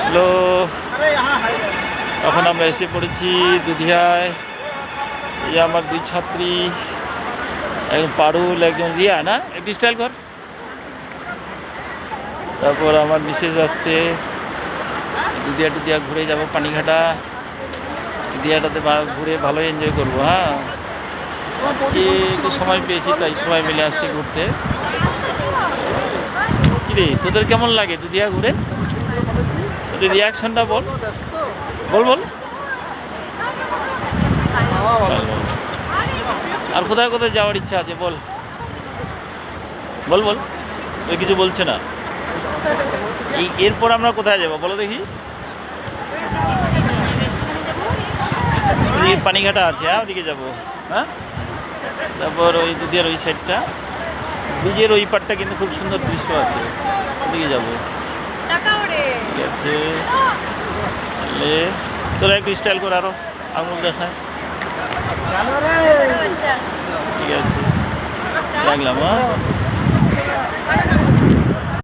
Hello, এখন আমরা এসে পড়েছি দুধিয়ায়। এই আমার দুই ছাত্রী, একজন পারুল, একজন রিয়া। না একটু স্টাইল কর। তারপর আমার মিসেস আসছে। দুধিয়া টুধিয়া ঘুরে যাব, পানিঘাটা দুধিয়াটাতে ঘুরে ভালো এনজয় করবো। হ্যাঁ, আজকে একটু সময় পেয়েছি, তাই সবাই মিলে আসছি ঘুরতে। কিরে, তোদের কেমন লাগে দুধিয়া ঘুরে? তোদের রিয়াকশনটা বল বল বল। আর কোথায় কোথায় যাওয়ার ইচ্ছা আছে বল বল বল। ওই কিছু বলছে না। এরপর আমরা কোথায় যাবো বলো দেখি? পানিঘাটা আছে, হ্যাঁ ওদিকে যাবো। হ্যাঁ, তারপর ওই দুধিয়ার ওই সাইডটা, ব্রিজের ওই পারটা কিন্তু খুব সুন্দর দৃশ্য আছে, ওদিকে যাবো। ঠিক আছে, তাহলে তোরা একটু স্টাইল করে আরো আঙুল দেখায়। ঠিক আছে, রাখলাম। হ্যাঁ।